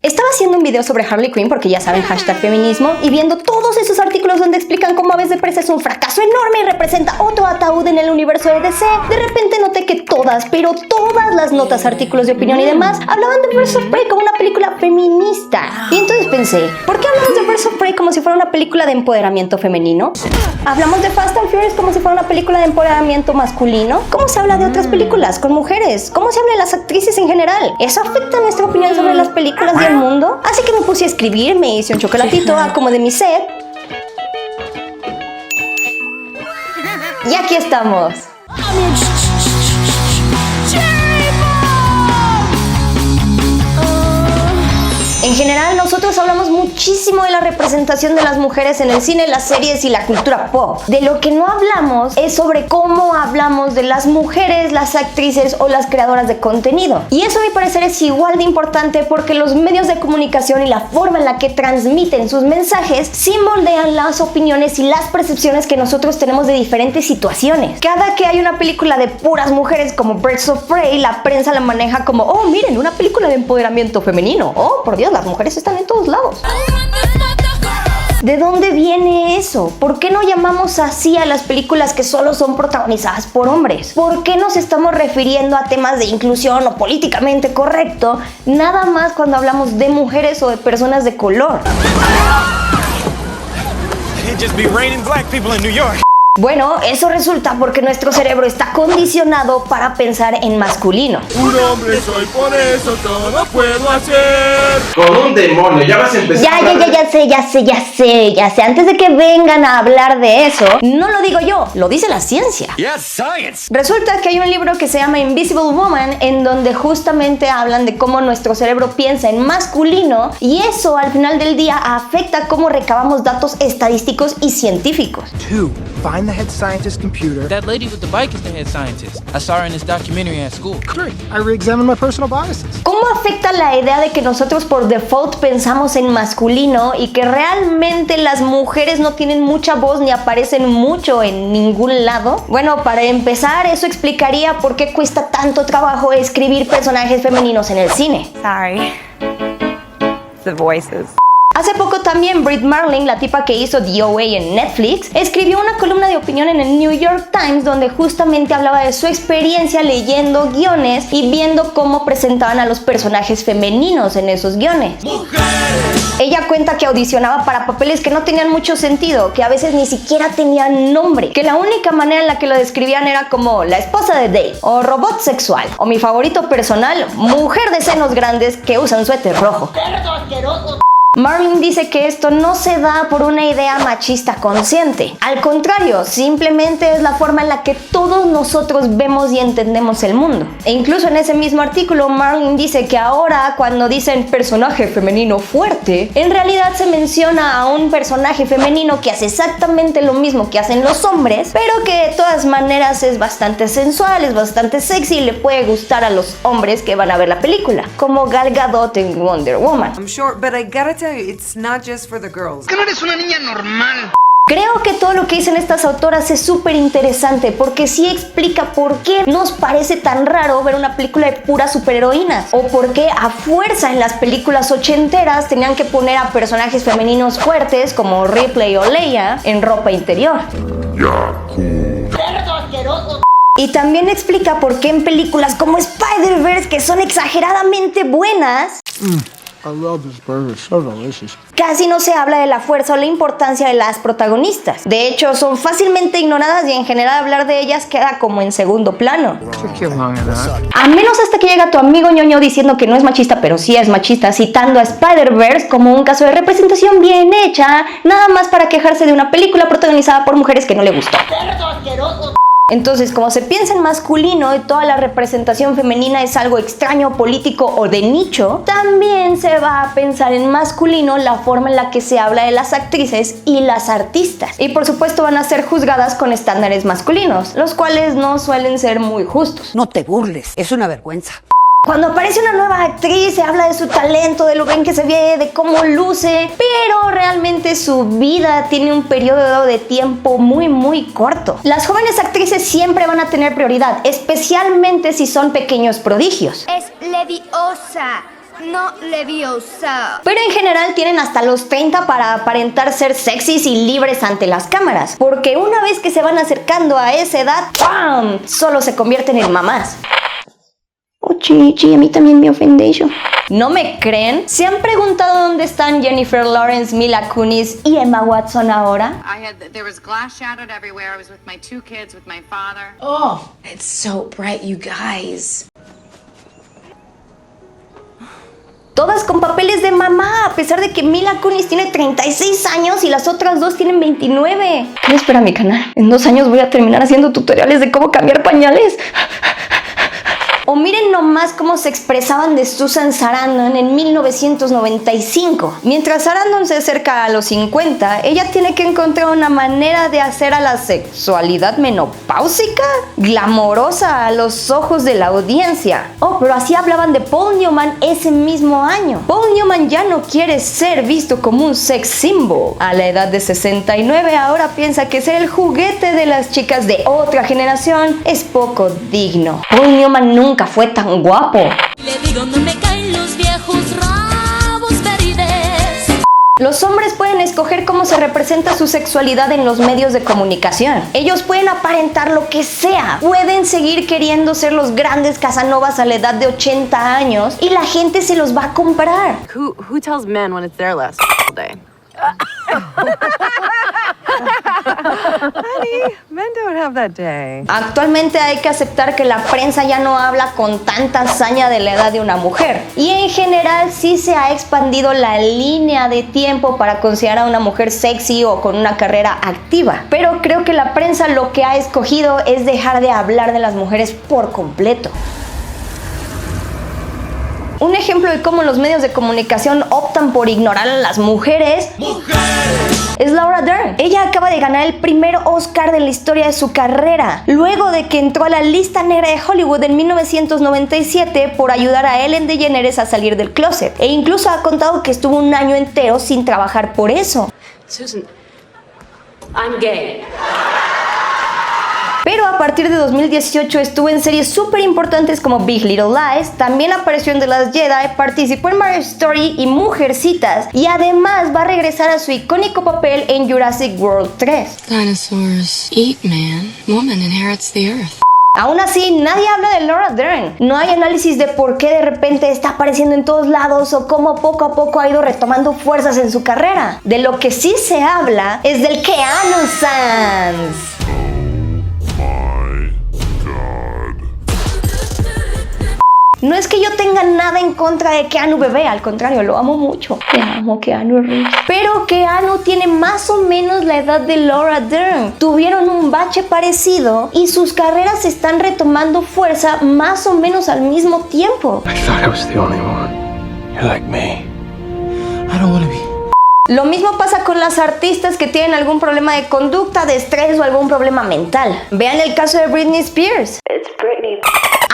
Estaba haciendo un video sobre Harley Quinn porque ya saben, #feminismo, y viendo todos esos artículos donde explican cómo Aves de Presa es un fracaso enorme y representa otro ataúd en el universo de DC. De repente noté que todas, pero todas las notas, artículos de opinión y demás hablaban de Birds of Prey como una película feminista. Y entonces pensé, ¿por qué hablamos de Birds of Prey como si fuera una película de empoderamiento femenino? ¿Hablamos de Fast and Furious como si fuera una película de empoderamiento masculino? ¿Cómo se habla de otras películas con mujeres? ¿Cómo se habla de las actrices en general? ¿Eso afecta nuestra opinión sobre las películas y el mundo? Así que me puse a escribir, me hice un chocolatito a como de mi sed. Y aquí estamos. En general, nosotros hablamos muchísimo de la representación de las mujeres en el cine, las series y la cultura pop. De lo que no hablamos es sobre cómo hablamos de las mujeres, las actrices o las creadoras de contenido. Y eso, a mi parecer, es igual de importante porque los medios de comunicación y la forma en la que transmiten sus mensajes sí moldean las opiniones y las percepciones que nosotros tenemos de diferentes situaciones. Cada que hay una película de puras mujeres como Birds of Prey, la prensa la maneja como, oh, miren, una película de empoderamiento femenino. Oh, por Dios, las mujeres están en todos lados. ¿De dónde viene eso? ¿Por qué no llamamos así a las películas que solo son protagonizadas por hombres? ¿Por qué nos estamos refiriendo a temas de inclusión o políticamente correcto nada más cuando hablamos de mujeres o de personas de color? Bueno, eso resulta porque nuestro cerebro está condicionado para pensar en masculino. Un hombre soy, por eso todo puedo hacer. Con un demonio, ya vas a empezar. Ya sé. Antes de que vengan a hablar de eso, no lo digo yo, lo dice la ciencia. Yes, science. Resulta que hay un libro que se llama Invisible Woman, en donde justamente hablan de cómo nuestro cerebro piensa en masculino y eso al final del día afecta cómo recabamos datos estadísticos y científicos. Find the head scientist computer. That lady with the bike is the head scientist. I saw her in this documentary at school. 3. I re-examined my personal biases. ¿Cómo afecta la idea de que nosotros por default pensamos en masculino y que realmente las mujeres no tienen mucha voz ni aparecen mucho en ningún lado? Bueno, para empezar, eso explicaría por qué cuesta tanto trabajo escribir personajes femeninos en el cine. Sorry. The voices. Hace poco también Brit Marling, la tipa que hizo The OA en Netflix, escribió una columna de opinión en el New York Times donde justamente hablaba de su experiencia leyendo guiones y viendo cómo presentaban a los personajes femeninos en esos guiones. ¡Mujeres! Ella cuenta que audicionaba para papeles que no tenían mucho sentido, que a veces ni siquiera tenían nombre, que la única manera en la que lo describían era como la esposa de Dave, o robot sexual, o mi favorito personal, mujer de senos grandes que usa un suéter rojo. ¡Cerdo asqueroso! Marling dice que esto no se da por una idea machista consciente. Al contrario, simplemente es la forma en la que todos nosotros vemos y entendemos el mundo. E incluso en ese mismo artículo, Marling dice que ahora cuando dicen personaje femenino fuerte, en realidad se menciona a un personaje femenino que hace exactamente lo mismo que hacen los hombres, pero que de todas maneras es bastante sensual, es bastante sexy y le puede gustar a los hombres que van a ver la película, como Gal Gadot en Wonder Woman. I'm sure, but I gotta tell you, it's not just for the girls. Que no eres una niña normal. Creo que todo lo que dicen estas autoras es súper interesante porque sí explica por qué nos parece tan raro ver una película de puras superheroínas o por qué a fuerza en las películas ochenteras tenían que poner a personajes femeninos fuertes como Ripley o Leia en ropa interior. Y también explica por qué en películas como Spider-Verse, que son exageradamente buenas, I love this burger, so delicious. casi no se habla de la fuerza o la importancia de las protagonistas. De hecho, son fácilmente ignoradas y en general hablar de ellas queda como en segundo plano. A menos hasta que llega tu amigo ñoño diciendo que no es machista, pero sí es machista, citando a Spider-Verse como un caso de representación bien hecha, nada más para quejarse de una película protagonizada por mujeres que no le gustó. Entonces, como se piensa en masculino y toda la representación femenina es algo extraño, político o de nicho, también se va a pensar en masculino la forma en la que se habla de las actrices y las artistas. Y por supuesto van a ser juzgadas con estándares masculinos, los cuales no suelen ser muy justos. No te burles, es una vergüenza. Cuando aparece una nueva actriz se habla de su talento, de lo bien que se ve, de cómo luce, pero realmente su vida tiene un periodo de tiempo muy corto. Las jóvenes actrices siempre van a tener prioridad, especialmente si son pequeños prodigios. Es leviosa. no leviosa. Pero en general tienen hasta los 30 para aparentar ser sexys y libres ante las cámaras. Porque una vez que se van acercando a esa edad, ¡pam!, solo se convierten en mamás. Oh, Chinichi, a mí también me ofende eso. ¿No me creen? ¿Se han preguntado dónde están Jennifer Lawrence, Mila Kunis y Emma Watson ahora? There was glass shattered everywhere. I was with my 2 kids, with my father. Oh, it's so bright, you guys. Todas con papeles de mamá, a pesar de que Mila Kunis tiene 36 años y las otras dos tienen 29. ¿Qué espera mi canal? En 2 años voy a terminar haciendo tutoriales de cómo cambiar pañales. O miren nomás cómo se expresaban de Susan Sarandon en 1995. Mientras Sarandon se acerca a los 50, ella tiene que encontrar una manera de hacer a la sexualidad menopáusica glamorosa a los ojos de la audiencia. Oh, pero así hablaban de Paul Newman ese mismo año. Paul Newman ya no quiere ser visto como un sex symbol. A la edad de 69 ahora piensa que ser el juguete de las chicas de otra generación es poco digno. Paul Newman nunca fue tan guapo. Le digo, no me caen los viejos rabos verdes. Los hombres pueden escoger cómo se representa su sexualidad en los medios de comunicación. Ellos pueden aparentar lo que sea. Pueden seguir queriendo ser los grandes Casanovas a la edad de 80 años y la gente se los va a comprar. Who tells men when it's their last day? Honey, men don't have that day. Actualmente hay que aceptar que la prensa ya no habla con tanta hazaña de la edad de una mujer. Y en general sí se ha expandido la línea de tiempo para considerar a una mujer sexy o con una carrera activa. Pero creo que la prensa lo que ha escogido es dejar de hablar de las mujeres por completo. Un ejemplo de cómo los medios de comunicación optan por ignorar a las mujeres es Laura Dern. Ella acaba de ganar el primer Oscar de la historia de su carrera, luego de que entró a la lista negra de Hollywood en 1997 por ayudar a Ellen DeGeneres a salir del closet. E incluso ha contado que estuvo 1 año entero sin trabajar por eso. Susan, I'm gay. Pero a partir de 2018 estuvo en series súper importantes como Big Little Lies, también apareció en The Last Jedi, participó en Marriage Story y Mujercitas, y además va a regresar a su icónico papel en Jurassic World 3. Dinosaurs eat man. Woman inherits the earth. Aún así, nadie habla de Laura Dern. No hay análisis de por qué de repente está apareciendo en todos lados o cómo poco a poco ha ido retomando fuerzas en su carrera. De lo que sí se habla es del Keanu Sanz. No es que yo tenga nada en contra de Keanu bebé, al contrario, lo amo mucho. Te amo, Keanu Reeves. Pero Keanu tiene más o menos la edad de Laura Dern. Tuvieron un bache parecido y sus carreras están retomando fuerza más o menos al mismo tiempo. I thought I was the only one. You're like me. I don't want to be. Lo mismo pasa con las artistas que tienen algún problema de conducta, de estrés o algún problema mental. Vean el caso de Britney Spears. It's Britney.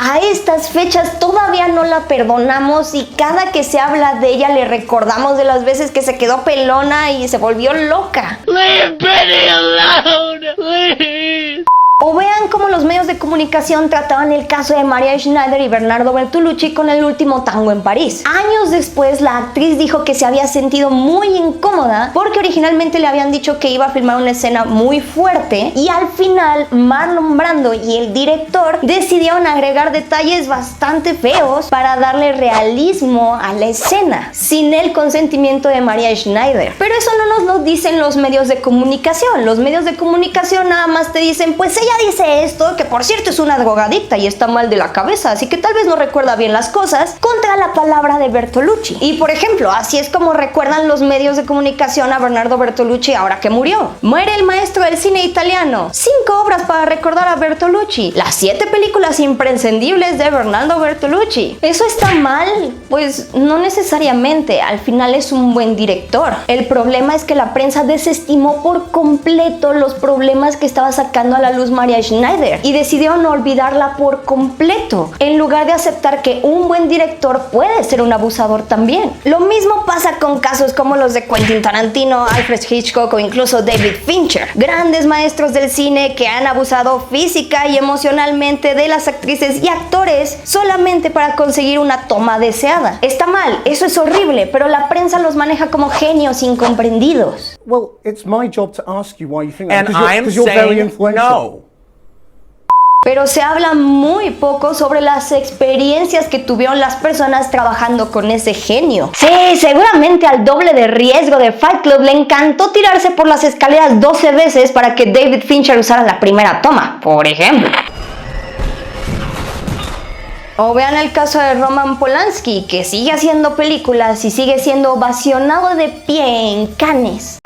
A estas fechas todavía no la perdonamos y cada que se habla de ella le recordamos de las veces que se quedó pelona y se volvió loca. Leave Britney alone, please. O vean cómo los medios de comunicación trataban el caso de Maria Schneider y Bernardo Bertolucci con El último tango en París. Años después, la actriz dijo que se había sentido muy incómoda porque originalmente le habían dicho que iba a filmar una escena muy fuerte y al final Marlon Brando y el director decidieron agregar detalles bastante feos para darle realismo a la escena, sin el consentimiento de Maria Schneider. Pero eso no nos lo dicen los medios de comunicación. Los medios de comunicación nada más te dicen, pues ella dice esto, que por cierto es una drogadicta y está mal de la cabeza, así que tal vez no recuerda bien las cosas, contra la palabra de Bertolucci. Y por ejemplo, así es como recuerdan los medios de comunicación a Bernardo Bertolucci ahora que murió. Muere el maestro del cine italiano. 5 obras para recordar a Bertolucci. Las 7 películas imprescindibles de Bernardo Bertolucci. ¿Eso está mal? Pues no necesariamente. Al final es un buen director. El problema es que la prensa desestimó por completo los problemas que estaba sacando a la luz Maria Schneider y decidieron olvidarla por completo, en lugar de aceptar que un buen director puede ser un abusador también. Lo mismo pasa con casos como los de Quentin Tarantino, Alfred Hitchcock o incluso David Fincher, grandes maestros del cine que han abusado física y emocionalmente de las actrices y actores solamente para conseguir una toma deseada. Está mal, eso es horrible, pero la prensa los maneja como genios incomprendidos. Well, it's my job to ask you why you think that, and I'm because you're very influential. no. Pero se habla muy poco sobre las experiencias que tuvieron las personas trabajando con ese genio. Sí, seguramente al doble de riesgo de Fight Club le encantó tirarse por las escaleras 12 veces para que David Fincher usara la primera toma, por ejemplo. O vean el caso de Roman Polanski, que sigue haciendo películas y sigue siendo ovacionado de pie en Cannes.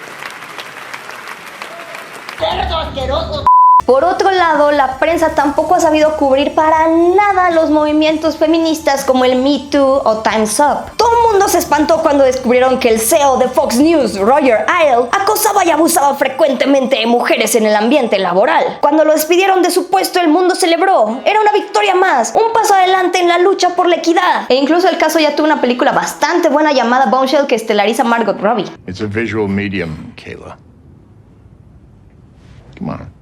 ¡Cerdo asqueroso! Por otro lado, la prensa tampoco ha sabido cubrir para nada los movimientos feministas como el Me Too o Time's Up. Todo el mundo se espantó cuando descubrieron que el CEO de Fox News, Roger Ailes, acosaba y abusaba frecuentemente de mujeres en el ambiente laboral. Cuando lo despidieron de su puesto, el mundo celebró. Era una victoria más, un paso adelante en la lucha por la equidad. E incluso el caso ya tuvo una película bastante buena llamada Bombshell que estelariza Margot Robbie. It's a visual medium, Kayla. Come on.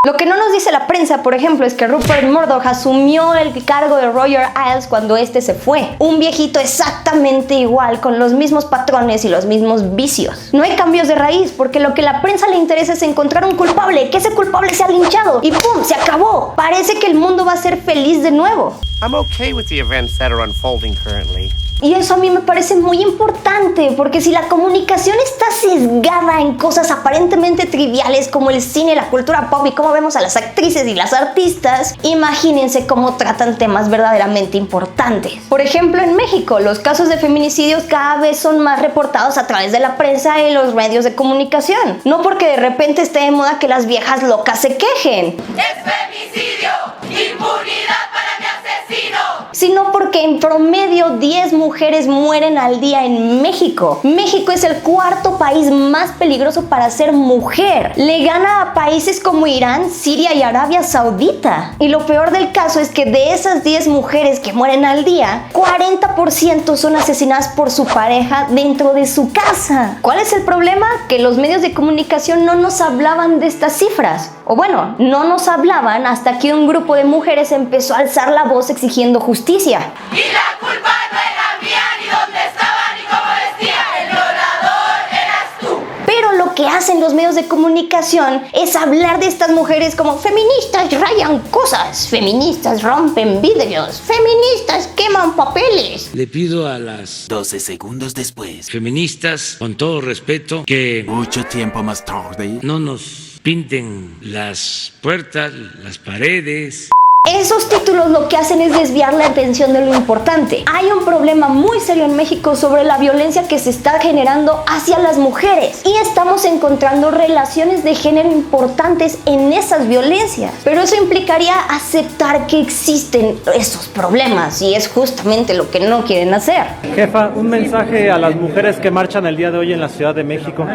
Lo que no nos dice la prensa, por ejemplo, es que Rupert Murdoch asumió el cargo de Roger Ailes cuando este se fue. Un viejito exactamente igual, con los mismos patrones y los mismos vicios. No hay cambios de raíz, porque lo que a la prensa le interesa es encontrar un culpable, que ese culpable sea linchado y ¡pum! Se acabó. Parece que el mundo va a ser feliz de nuevo. I'm okay with the events that are unfolding currently. Y eso a mí me parece muy importante, porque si la comunicación está sesgada en cosas aparentemente triviales como el cine, la cultura pop y cómo vemos a las actrices y las artistas, imagínense cómo tratan temas verdaderamente importantes. Por ejemplo, en México, los casos de feminicidios cada vez son más reportados a través de la prensa y los medios de comunicación. No porque de repente esté de moda que las viejas locas se quejen. ¡Es femicidio! ¡Impunidad para mi asesino! Sino porque en promedio 10 mujeres mueren al día en México. México es el cuarto país más peligroso para ser mujer. Le gana a países como Irán, Siria y Arabia Saudita. Y lo peor del caso es que de esas 10 mujeres que mueren al día, 40% son asesinadas por su pareja dentro de su casa. ¿Cuál es el problema? Que los medios de comunicación no nos hablaban de estas cifras. O bueno, no nos hablaban hasta que un grupo de mujeres empezó a alzar la voz exigiendo justicia. Y la culpa no era mía, ni dónde estaba, ni cómo vestía. El violador eras tú. Pero lo que hacen los medios de comunicación es hablar de estas mujeres como feministas rayan cosas, feministas rompen vidrios, feministas queman papeles. Le pido a las 12 segundos después. feministas, con todo respeto, que Mucho tiempo más tarde. no nos pinten las puertas, las paredes. Esos títulos lo que hacen es desviar la atención de lo importante. Hay un problema muy serio en México sobre la violencia que se está generando hacia las mujeres y estamos encontrando relaciones de género importantes en esas violencias. Pero eso implicaría aceptar que existen esos problemas y es justamente lo que no quieren hacer. Jefa, un mensaje a las mujeres que marchan el día de hoy en la Ciudad de México.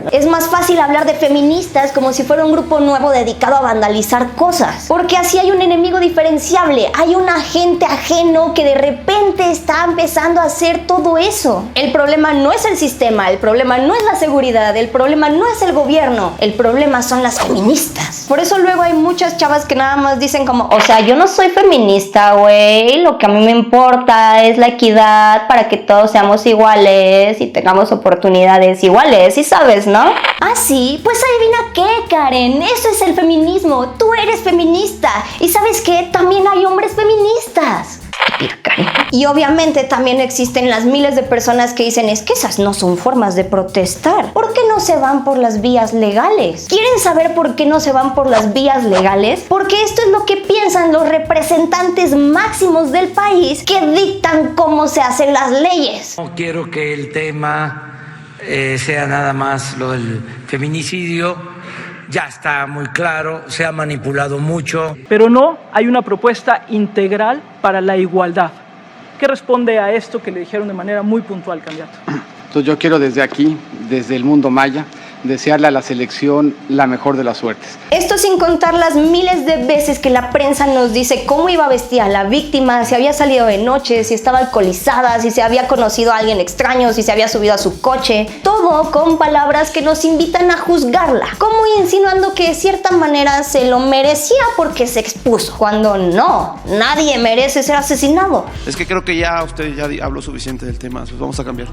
Es más fácil hablar de feministas como si fuera un grupo nuevo dedicado a vandalizar cosas, porque así hay un enemigo diferenciable, hay un agente ajeno que de repente está empezando a hacer todo eso. El problema no es el sistema, el problema no es la seguridad, el problema no es el gobierno, el problema son las feministas. Por eso luego hay muchas chavas que nada más dicen como, o sea, yo no soy feminista, güey, lo que a mí me importa es la equidad para que todos seamos iguales y tengamos oportunidades iguales, y sabes, ¿no? Ah, sí, pues adivina qué, Karen, eso es el feminismo, tú eres feminista y ¿sabes qué? También hay hombres feministas. Y obviamente también existen las miles de personas que dicen es que esas no son formas de protestar. ¿Por qué no se van por las vías legales? ¿Quieren saber por qué no se van por las vías legales? Porque esto es lo que piensan los representantes máximos del país que dictan cómo se hacen las leyes. No quiero que el tema sea nada más lo del feminicidio. Ya está muy claro, se ha manipulado mucho. Pero no hay una propuesta integral para la igualdad. ¿Qué responde a esto que le dijeron de manera muy puntual, candidato? Entonces yo quiero desde aquí, desde el mundo maya, desearle a la selección la mejor de las suertes. Esto sin contar las miles de veces que la prensa nos dice cómo iba vestida la víctima, si había salido de noche, si estaba alcoholizada, si se había conocido a alguien extraño, si se había subido a su coche. Todo con palabras que nos invitan a juzgarla, como insinuando que de cierta manera se lo merecía porque se expuso, cuando no, nadie merece ser asesinado. Es que creo que ya usted ya habló suficiente del tema, pues vamos a cambiar.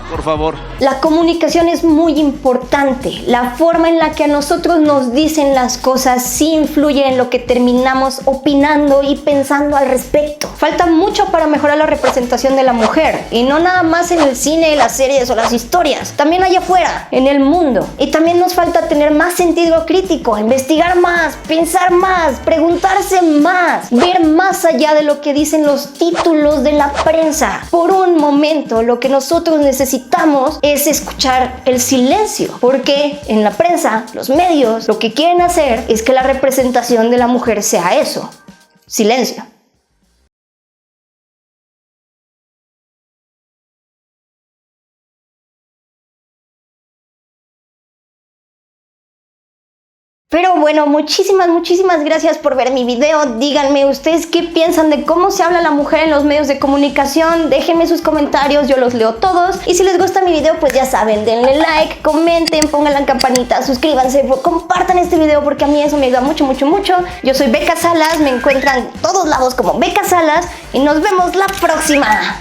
Por favor. La comunicación es muy importante. La forma en la que a nosotros nos dicen las cosas sí influye en lo que terminamos opinando y pensando al respecto. Falta mucho para mejorar la representación de la mujer, y no nada más en el cine, las series o las historias, también allá afuera, en el mundo. Y también nos falta tener más sentido crítico, investigar más, pensar más, preguntarse más, ver más allá de lo que dicen los títulos de la prensa. Por un momento, lo que nosotros necesitamos es escuchar el silencio, porque en la prensa, los medios, lo que quieren hacer es que la representación de la mujer sea eso: silencio. Pero bueno, muchísimas gracias por ver mi video. Díganme ustedes qué piensan de cómo se habla la mujer en los medios de comunicación. Déjenme sus comentarios, yo los leo todos. Y si les gusta mi video, pues ya saben, denle like, comenten, pongan la campanita, suscríbanse, compartan este video porque a mí eso me ayuda mucho. Yo soy Becca Salas, me encuentran en todos lados como Becca Salas y nos vemos la próxima.